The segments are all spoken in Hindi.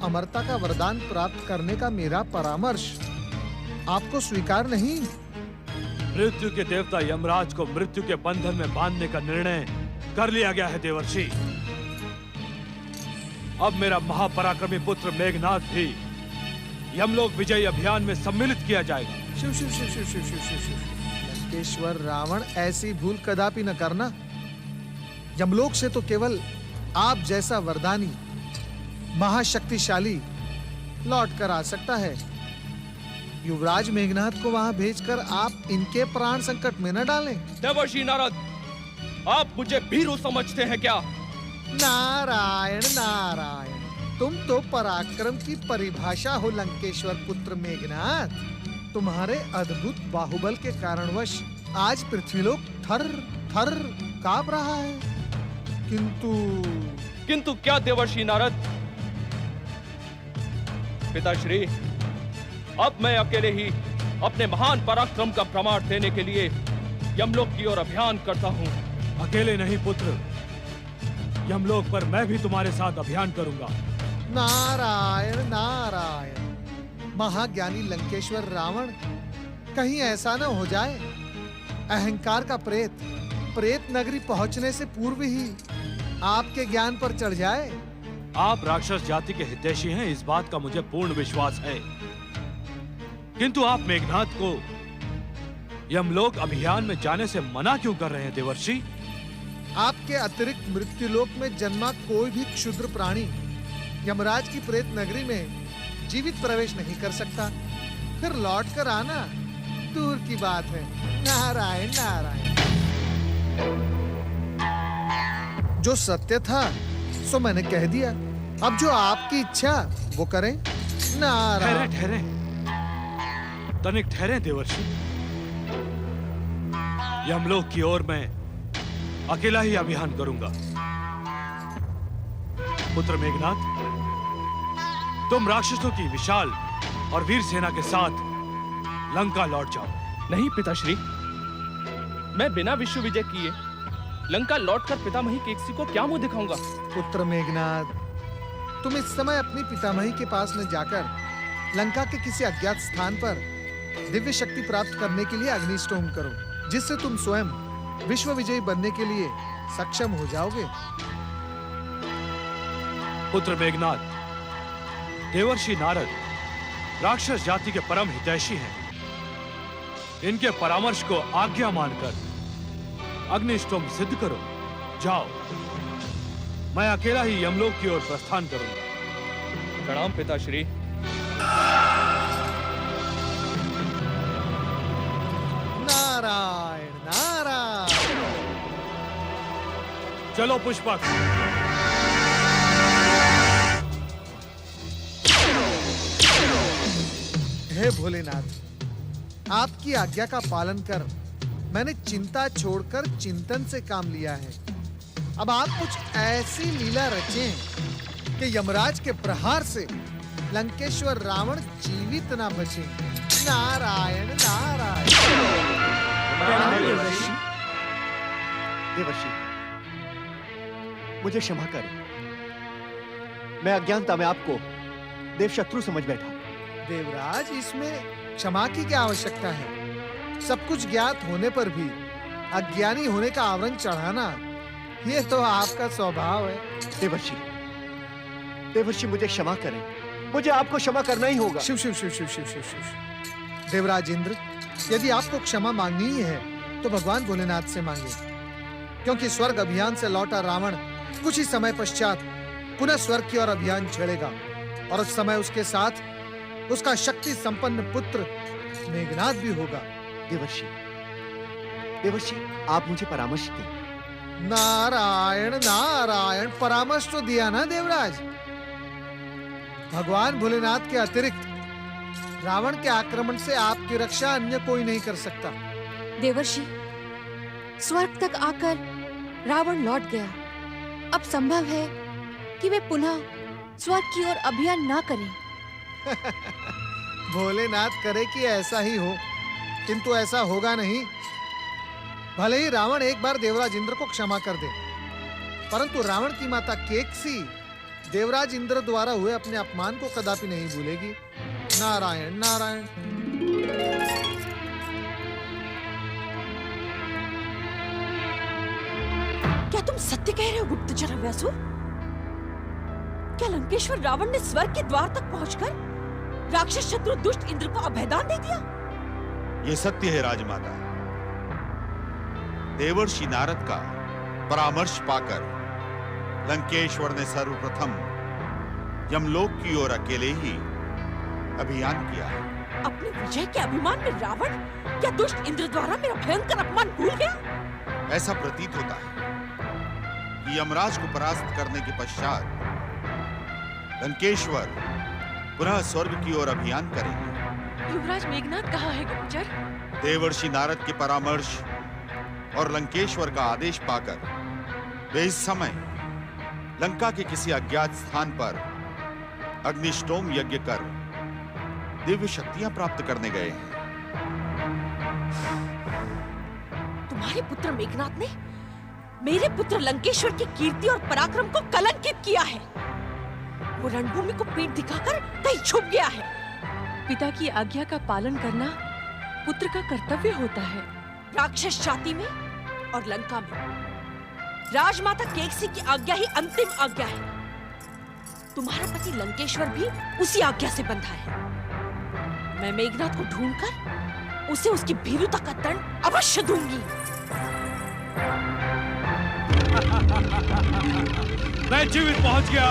अमरता का वरदान प्राप्त करने का मेरा परामर्श आपको स्वीकार नहीं? मृत्यु के देवता यमराज को मृत्यु के बंधन में बांधने का निर्णय कर लिया गया है देवर्षि। अब मेरा महापराक्रमी पुत्र मेघनाद भी यमलोक विजय अभियान में सम्मिलित किया जाएगा। शिव शिव शिव शिव शिव शिव शिव शिव। लंकेश्वर रावण, ऐसी भूल कदापि न करना। यमलोक से तो केवल आप जैसा वरदानी महाशक्तिशाली लौट कर आ सकता है। युवराज मेघनाद को वहां भेजकर आप इनके प्राण संकट में न डालें। देवर्षि नारद, आप मुझे भीरू समझते हैं क्या? नारायण नारायण, तुम तो पराक्रम की परिभाषा हो लंकेश्वर पुत्र मेघनाद। तुम्हारे अद्भुत बाहुबल के कारणवश आज पृथ्वीलोक थर थर कांप रहा है। किंतु क्या देवर्षि नारद? पिताश्री, अब मैं अकेले ही अपने महान पराक्रम का प्रमाण देने के लिए यमलोक की ओर अभियान करता हूँ। अकेले नहीं पुत्र, यमलोक पर मैं भी तुम्हारे साथ अभियान करूंगा। नारायण नारायण, महाज्ञानी लंकेश्वर रावण, कहीं ऐसा न हो जाए अहंकार का प्रेत नगरी पहुंचने से पूर्व ही आपके ज्ञान पर चढ़ जाए। आप राक्षस जाति के हितैषी हैं, इस बात का मुझे पूर्ण विश्वास है। किंतु आप मेघनाद को यमलोक अभियान में जाने से मना क्यों कर रहे हैं देवर्षि? आपके अतिरिक्त मृत्युलोक में जन्मा कोई भी क्षुद्र प्राणी यमराज की प्रेत नगरी में जीवित प्रवेश नहीं कर सकता। फिर लौट कर आना दूर की बात है। नारायण नारायण, जो सत्य था सो मैंने कह दिया। अब जो आपकी इच्छा वो करें। नारायण। ठहरे तनिक ठहरे देवर्षि। यमलोक की ओर मैं अकेला ही अभियान करूंगा। पुत्र मेघनाद, तुम राक्षसों की विशाल और वीर सेना के साथ लंका लौट जाओ। नहीं पिताश्री, मैं बिना विश्व विजय किए लंका लौटकर पितामही केकसी को क्या मुंह दिखाऊंगा? पुत्र मेघनाद, तुम इस समय अपनी पितामही के पास में जाकर लंका के किसी अज्ञात स्थान पर दिव्य शक्ति प्राप्त करने के लिए अग्निष्टोम करो, जिससे तुम स्वयं विश्व विजयी बनने के लिए सक्षम हो जाओगे। पुत्र मेघनाद, देवर्षि नारद राक्षस जाति के परम हितैषी हैं। इनके परामर्श को आज्ञा मानकर अग्निष्टोम सिद्ध करो। जाओ, मैं अकेला ही यमलोक की ओर प्रस्थान करूंगा। प्रणाम पिताश्री। नारायण नारायण। चलो पुष्पक। हे भोलेनाथ, आपकी आज्ञा का पालन कर मैंने चिंता छोड़कर चिंतन से काम लिया है। अब आप कुछ ऐसी लीला रचें कि यमराज के प्रहार से लंकेश्वर रावण जीवित ना बचे। नारायण नारायण। देवर्षि, मुझे क्षमा करें। मैं अज्ञानता में आपको देवशत्रु समझ बैठा। देवराज, इसमें क्षमा की क्या आवश्यकता है? सब कुछ ज्ञात होने पर भी अज्ञानी होने का आवरण चढ़ाना, ये तो आपका स्वभाव है। देवर्षि मुझे क्षमा करें। मुझे आपको क्षमा करना ही होगा। शिव शिव शिव शिव शिव शिव शिव। देवराज इंद्र, यदि आपको क्षमा मांगनी ही है तो भगवान भोलेनाथ से मांगे, क्योंकि स्वर्ग अभियान से लौटा रावण कुछ ही समय पश्चात पुनः स्वर्ग की ओर अभियान छेड़ेगा, और उस समय उसके साथ उसका शक्ति संपन्न पुत्र मेघनाद भी होगा। देवर्षि, आप मुझे परामर्श दें। नारायण नारायण, परामर्श तो दिया ना देवराज। भगवान भोलेनाथ के अतिरिक्त रावण के आक्रमण से आपकी रक्षा अन्य कोई नहीं कर सकता। देवर्षि, स्वर्ग तक आकर रावण लौट गया। अब संभव है कि वे पुनः स्वर्ग की ओर अभियान ना करें। भोलेनाथ करे कि ऐसा ही हो, किंतु ऐसा होगा नहीं। भले ही रावण एक बार देवराज इंद्र को क्षमा कर दे, परंतु रावण की माता केकसी देवराज इंद्र द्वारा हुए अपने अपमान को कदापि नहीं भूलेगी। नारायण नारायण। क्या तुम सत्य कह रहे हो गुप्तचर हव्यासु? क्या लंकेश्वर रावण ने स्वर्ग के द्वार तक पहुंचकर राक्षस शत्रु दुष्ट इंद्र को अभयदान दे दिया? ये सत्य है राजमाता। देवर्षि नारद का परामर्श पाकर लंकेश्वर ने सर्वप्रथम यमलोक की ओर अकेले ही अभियान किया है। अपने विजय के अभिमान में रावण क्या दुष्ट इंद्र द्वारा मेरा भयंकर अपमान भूल गया? ऐसा प्रतीत होता है कि यमराज को परास्त करने के पश्चात लंकेश्वर पुनः स्वर्ग की ओर अभियान करेंगे। युवराज मेघनाद कहाँ है गुप्तचर? देवर्षि नारद के परामर्श और लंकेश्वर का आदेश पाकर वे इस समय लंका के किसी अज्ञात स्थान पर अग्निष्टोम यज्ञ कर दिव्य शक्तियां प्राप्त करने गए हैं। तुम्हारे पुत्र मेघनाद ने मेरे पुत्र लंकेश्वर की कीर्ति और पराक्रम को कलंकित किया है। वो रणभूमि को पीठ दिखाकर कहीं छुप गया है। पिता की आज्ञा का पालन करना पुत्र का कर्तव्य होता है। राक्षस जाति में और लंका में राजमाता केकसी की आज्ञा ही अंतिम आज्ञा है। तुम्हारा पति लंकेश्वर भी उसी आज्ञा से बंधा है। मैं मेघनाद को ढूंढकर उसे उसकी भीरुता का दंड अवश्य दूंगी। मैं जीवित पहुंच गया।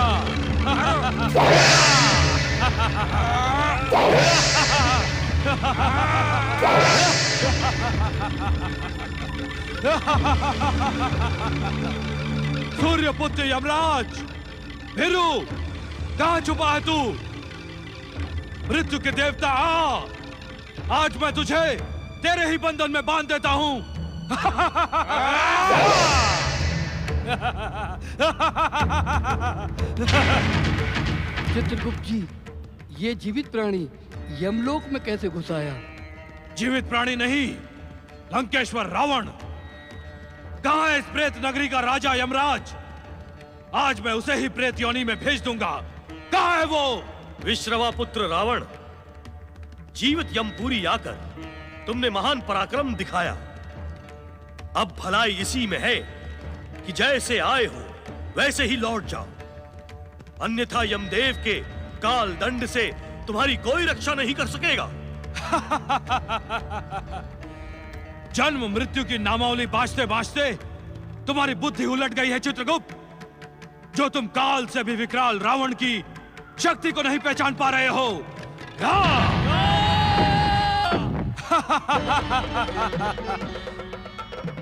सूर्यपुत्र यमराज, भीरू, कहां छुपा है तू? मृत्यु के देवता आ! आज मैं तुझे तेरे ही बंधन में बांध देता हूं। चित्रगुप्त जी, ये जीवित प्राणी यमलोक में कैसे घुस आया? जीवित प्राणी नहीं, लंकेश्वर रावण। कहां है इस प्रेत नगरी का राजा यमराज? आज मैं उसे ही प्रेत योनि में भेज दूंगा। कहां है वो? विश्रवा पुत्र रावण, जीवित यमपुरी आकर तुमने महान पराक्रम दिखाया। अब भलाई इसी में है कि जैसे आए हो वैसे ही लौट जाओ, अन्यथा यमदेव के काल दंड से तुम्हारी कोई रक्षा नहीं कर सकेगा। जन्म मृत्यु की नामावली बाजते बाजते तुम्हारी बुद्धि उलट गई है चित्रगुप्त। जो तुम काल से भी विकराल रावण की शक्ति को नहीं पहचान पा रहे हो।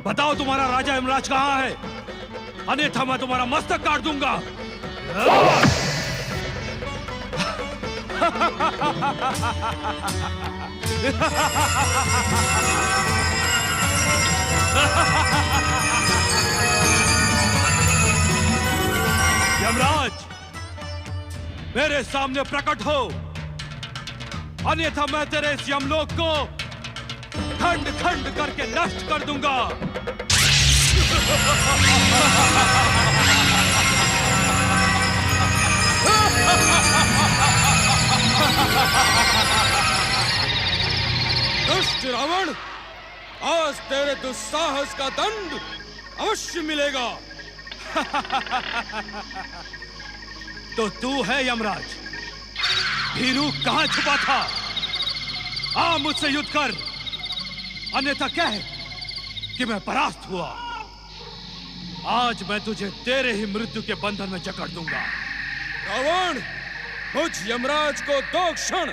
बताओ तुम्हारा राजा यमराज कहां है, अन्यथा मैं तुम्हारा मस्तक काट दूंगा। यमराज, मेरे सामने प्रकट हो, अन्यथा मैं तेरे इस यमलोक को खंड खंड करके नष्ट कर दूंगा। दुष्ट रावण, आज तेरे दुस्साहस का दंड अवश्य मिलेगा। तो तू है यमराज? भीरू कहां छुपा था? आ मुझसे युद्ध कर, अन्यथा कह कि मैं परास्त हुआ। आज मैं तुझे तेरे ही मृत्यु के बंधन में जकड़ दूंगा। रावण, मुझ यमराज को 2 क्षण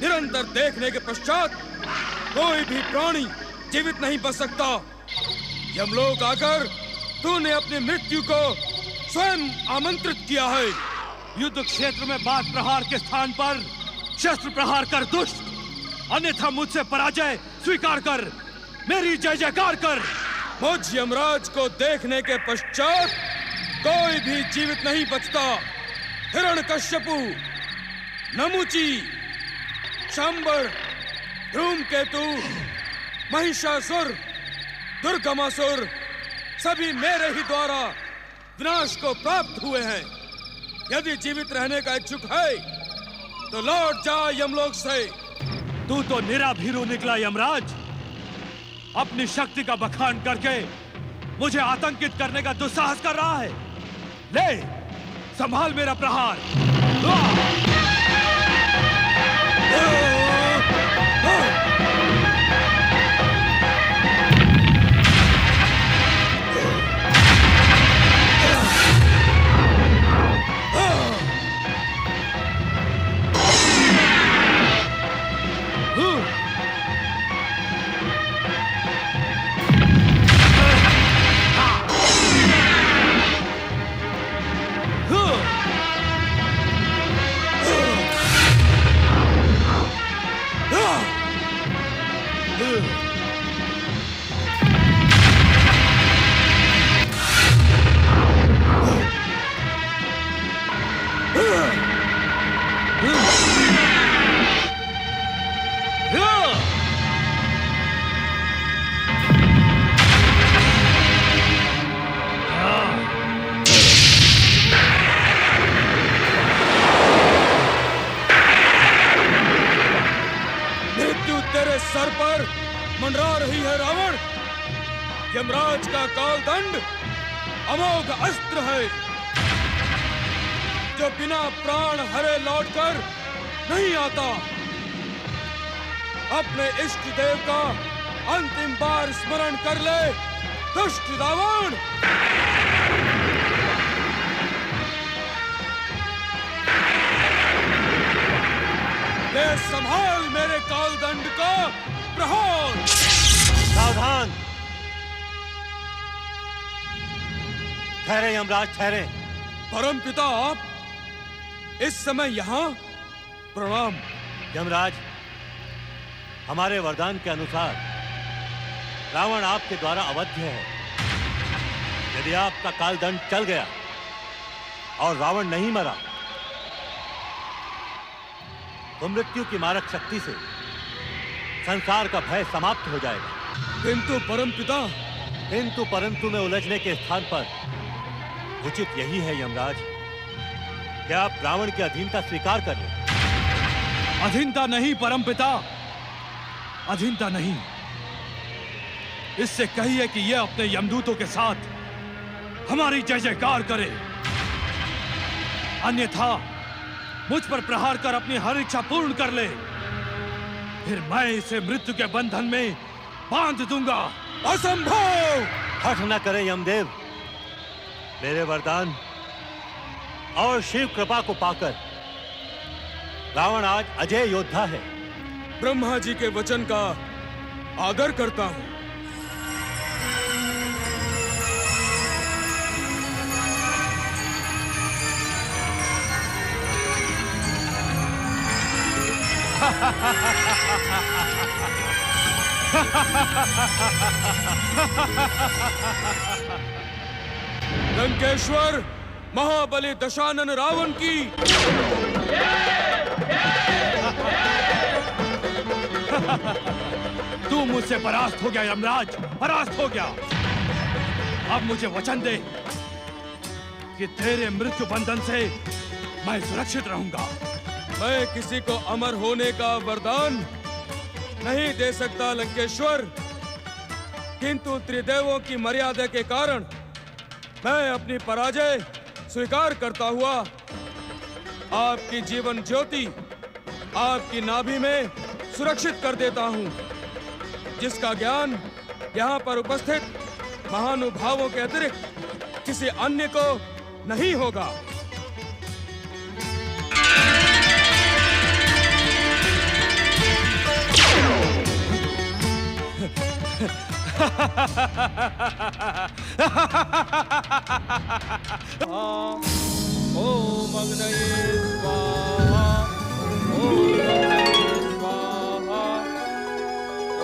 निरंतर देखने के पश्चात कोई भी प्राणी जीवित नहीं बच सकता। यमलोक आकर तूने अपनी मृत्यु को स्वयं आमंत्रित किया है। युद्ध क्षेत्र में बात प्रहार के स्थान पर शस्त्र प्रहार कर दुष्ट, अन्यथा मुझसे पराजय स्वीकार कर, मेरी जय जयकार कर। मुझ यमराज को देखने के पश्चात कोई भी जीवित नहीं बचता। हिरण्यकश्यपु, नमुची, शंबर, धूमकेतु, महिषासुर, दुर्गमासुर सभी मेरे ही द्वारा विनाश को प्राप्त हुए हैं। यदि जीवित रहने का इच्छुक है तो लौट जा यमलोक से। तू तो निरा भीरू निकला यमराज। अपनी शक्ति का बखान करके मुझे आतंकित करने का दुस्साहस कर रहा है। ले संभाल मेरा प्रहार। सर पर मंडरा रही है रावण। यमराज का काल दंड अमोघ अस्त्र है जो बिना प्राण हरे लौटकर नहीं आता। अपने इष्ट देव का अंतिम बार स्मरण कर ले दुष्ट रावण। ले संभाल मेरे काल दंड का प्रहार। सावधान, ठहरे यमराज ठहरे। परमपिता आप इस समय यहाँ? प्रणाम। यमराज, हमारे वरदान के अनुसार रावण आपके द्वारा अवध्य है। यदि आपका कालदंड चल गया और रावण नहीं मरा तो मृत्यु की मारक शक्ति से संसार का भय समाप्त हो जाएगा। किंतु परमपिता, किंतु परंतु में उलझने के स्थान पर उचित यही है यमराज कि आप रावण की अधीनता स्वीकार कर लें। अधीनता नहीं परमपिता, अधीनता नहीं। इससे कहिए कि यह अपने यमदूतों के साथ हमारी जय जयकार करे, अन्यथा मुझ पर प्रहार कर अपनी हर इच्छा पूर्ण कर ले। फिर मैं इसे मृत्यु के बंधन में बांध दूंगा। असंभव! हठ न करें यमदेव। मेरे वरदान और शिव कृपा को पाकर रावण आज अजय योद्धा है। ब्रह्मा जी के वचन का आदर करता हूं। लंकेश्वर महाबली दशानन रावण की तू मुझसे परास्त हो गया यमराज, परास्त हो गया। अब मुझे वचन दे कि तेरे मृत्यु बंधन से मैं सुरक्षित रहूंगा। मैं किसी को अमर होने का वरदान नहीं दे सकता लंकेश्वर, किंतु त्रिदेवों की मर्यादा के कारण मैं अपनी पराजय स्वीकार करता हुआ आपकी जीवन ज्योति आपकी नाभि में सुरक्षित कर देता हूं, जिसका ज्ञान यहाँ पर उपस्थित महानुभावों के अतिरिक्त किसी अन्य को नहीं होगा। ओम अग्नये स्वाहा, ओम अग्नये स्वाहा,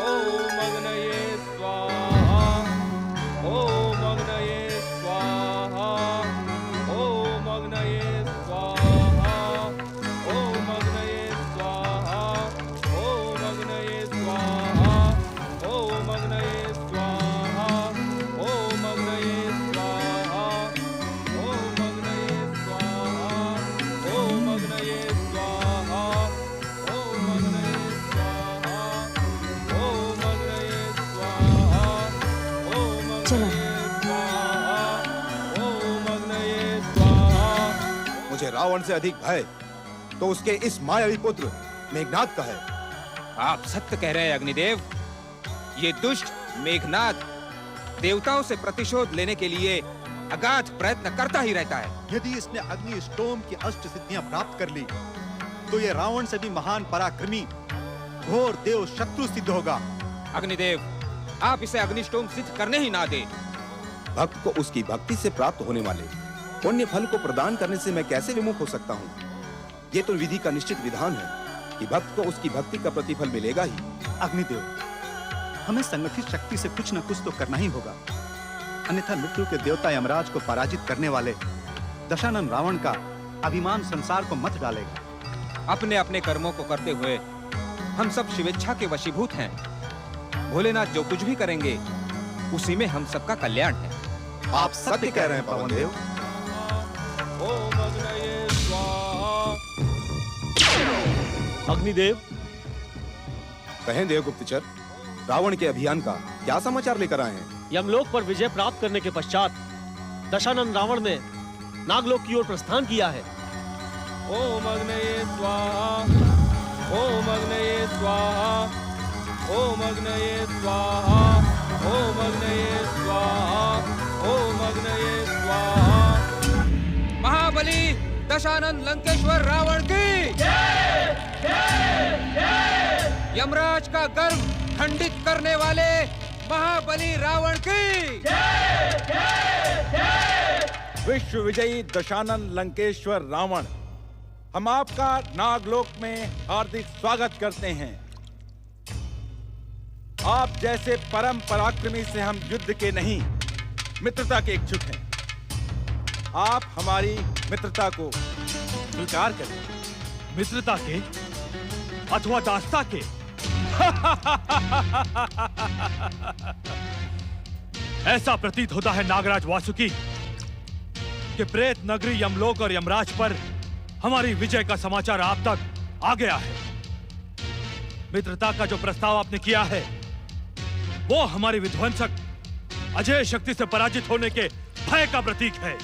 ओम अग्नये स्वाहा, ओम अग्नये स्वाहा, ओम अग्नये स्वाहा, ओम अग्नये स्वाहा, ओम अग्नये स्वाहा, ओम अग्नये स्वाहा, ओम अग्नये स्वाहा, ओम अग्नये स्वाहा, रावण से अधिक भय तो उसके इस मायावी पुत्र मेघनाद का है। आप सत्य कह रहे हैं अग्निदेव। ये दुष्ट मेघनाद देवताओं से प्रतिशोध लेने के लिए अगाध प्रयत्न करता ही रहता है। यदि इसने अग्नि स्टोम की अष्ट सिद्धियां प्राप्त कर ली तो ये रावण से भी महान पराक्रमी घोर देव शत्रु सिद्ध होगा। अग्निदेव, आप इसे अग्निस्टोम सिद्ध करने ही ना दे। भक्त को उसकी भक्ति से प्राप्त होने वाले पुण्य फल को प्रदान करने से मैं कैसे विमुख हो सकता हूँ? ये तो विधि का निश्चित विधान है कि भक्त को उसकी भक्ति का प्रतिफल मिलेगा ही। अग्निदेव, हमें संगठित शक्ति से कुछ न कुछ तो करना ही होगा, अन्यथा मृत्यु के देवता यमराज को पराजित करने वाले दशानन रावण का अभिमान संसार को मत डालेगा। अपने अपने कर्मों को करते हुए हम सब शिवेच्छा के वशीभूत हैं। भोलेनाथ जो कुछ भी करेंगे उसी में हम सबका कल्याण है। आप सत्य कह रहे हैं पवन देव। ओम अग्नये स्वाहा। अग्निदेव, कहें देवगुप्तचर, रावण के अभियान का क्या समाचार लेकर आए हैं? यमलोक पर विजय प्राप्त करने के पश्चात दशानन रावण ने नागलोक की ओर प्रस्थान किया है। ओम अग्नये स्वाहा। ओम अग्नये स्वाहा। ओम अग्नये स्वाहा। ओम अग्नये स्वाहा। ओम अग्नये स्वाहा। महाबली दशानन लंकेश्वर रावण की यमराज का गर्व खंडित करने वाले महाबली रावण की विश्व विजयी दशानन लंकेश्वर रावण, हम आपका नागलोक में हार्दिक स्वागत करते हैं। आप जैसे परम पराक्रमी से हम युद्ध के नहीं, मित्रता के इच्छुक हैं। आप हमारी मित्रता को स्वीकार करें। मित्रता के अथवा दास्ता के? ऐसा प्रतीत होता है नागराज वासुकी कि प्रेत नगरी यमलोक और यमराज पर हमारी विजय का समाचार आप तक आ गया है। मित्रता का जो प्रस्ताव आपने किया है वो हमारी विध्वंसक अजय शक्ति से पराजित होने के भय का प्रतीक है।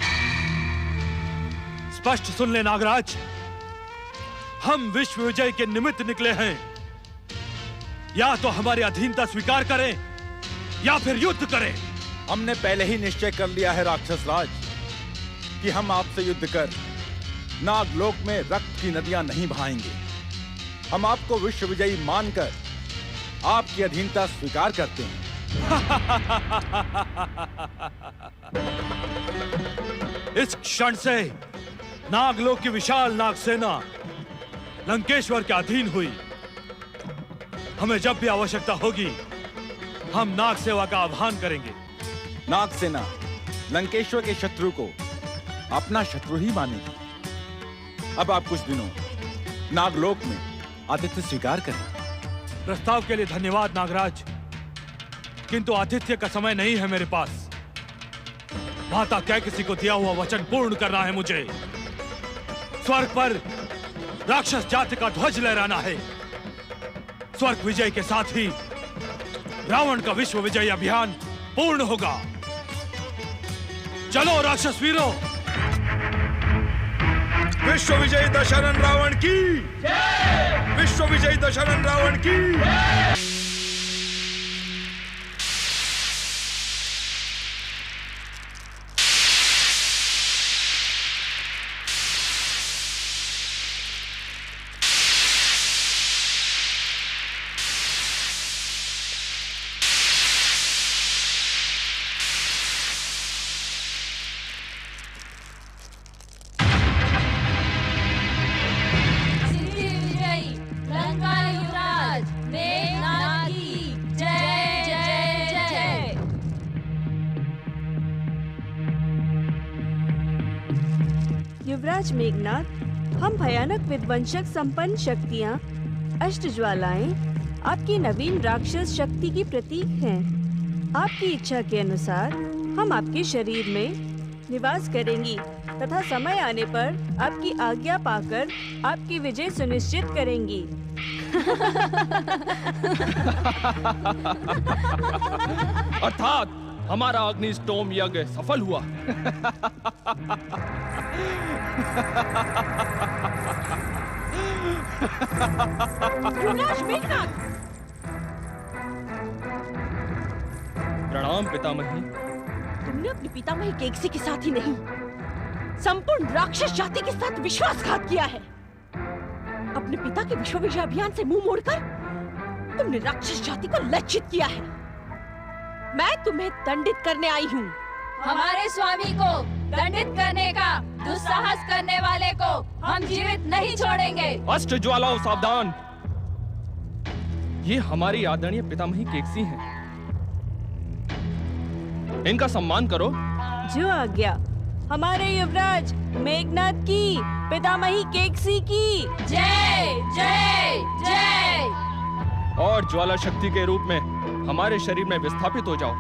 स्पष्ट सुन ले नागराज, हम विश्व विजय के निमित्त निकले हैं। या तो हमारी अधीनता स्वीकार करें या फिर युद्ध करें। हमने पहले ही निश्चय कर लिया है राक्षस राज कि हम आपसे युद्ध कर नागलोक में रक्त की नदियां नहीं बहाएंगे। हम आपको विश्व विजयी मानकर आपकी अधीनता स्वीकार करते हैं। इस क्षण से नागलोक की विशाल नागसेना लंकेश्वर के अधीन हुई। हमें जब भी आवश्यकता होगी हम नाग सेवा का आह्वान करेंगे। नागसेना लंकेश्वर के शत्रु को अपना शत्रु ही मानेगी। अब आप कुछ दिनों नागलोक में आतिथ्य स्वीकार करें। प्रस्ताव के लिए धन्यवाद नागराज, किंतु आतिथ्य का समय नहीं है मेरे पास। माता कैकसी को दिया हुआ वचन पूर्ण करना है मुझे। स्वर्ग पर राक्षस जाति का ध्वज लहराना है। स्वर्ग विजय के साथ ही रावण का विश्व विजय अभियान पूर्ण होगा। चलो राक्षस वीरों। विश्व विजयी दशानन रावण की। विश्व विजयी दशानन रावण की। युवराज मेघनाद, हम भयानक विध्वंसक संपन्न शक्तियाँ, अष्ट ज्वालाएं आपकी नवीन राक्षस शक्ति की प्रतीक हैं। आपकी इच्छा के अनुसार हम आपके शरीर में निवास करेंगी तथा समय आने पर आपकी आज्ञा पाकर आपकी विजय सुनिश्चित करेंगी। अर्थात हमारा अग्निस्टोम यज्ञ सफल हुआ। युवराज मेघनाद। प्रणाम पितामही। तुमने अपने पितामही केकसी के साथ ही नहीं, संपूर्ण राक्षस जाति के साथ विश्वासघात किया है। अपने पिता के विश्व विजय अभियान से मुंह मोड़कर तुमने राक्षस जाति को लज्जित किया है। मैं तुम्हें दंडित करने आई हूँ। हमारे स्वामी को दंडित करने का दुस्साहस करने वाले को हम जीवित नहीं छोड़ेंगे। अष्ट ज्वालाओं सावधान! ये हमारी आदरणीय पितामही केकसी हैं। इनका सम्मान करो। जो आज्ञा। हमारे युवराज मेघनाद की, पितामही केकसी की जय जय जय। और ज्वाला शक्ति के रूप में हमारे शरीर में विस्थापित हो जाओ।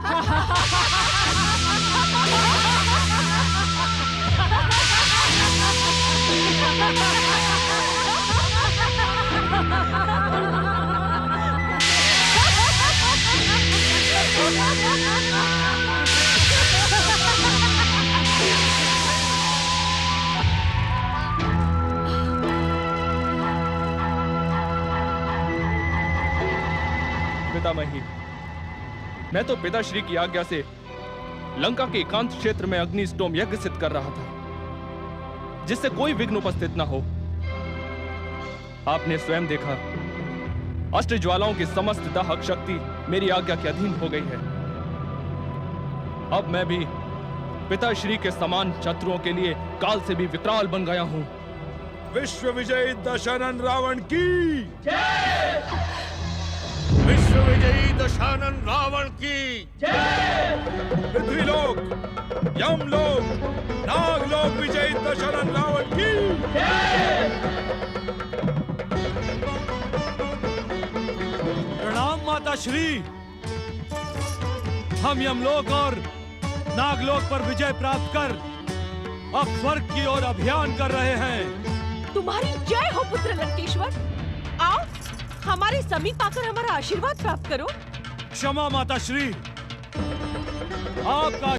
पितामही, मैं तो पिताश्री की आज्ञा से लंका के एकांत क्षेत्र में अग्निस्टोम यज्ञ सिद्ध कर रहा था, जिससे कोई विघ्न उपस्थित न हो। आपने स्वयं देखा, अष्ट ज्वालाओं की समस्त दाहक शक्ति मेरी आज्ञा के अधीन हो गई है। अब मैं भी पिताश्री के समान शत्रुओं के लिए काल से भी विकराल बन गया हूँ। विश्व विजयी दशानन रावण की जय! विश्व विजयी दशानन रावण की जय! पृथ्वीलोक, यमलोक, नागलोक विजयी दशानन रावण की जय! प्रणाम माता श्री। हम यमलोक और नागलोक पर विजय प्राप्त कर अब स्वर्ग की ओर अभियान कर रहे हैं। तुम्हारी जय हो पुत्र लंकेश्वर। आओ हमारे समीप आकर हमारा आशीर्वाद प्राप्त करो। क्षमा माता श्री, आपका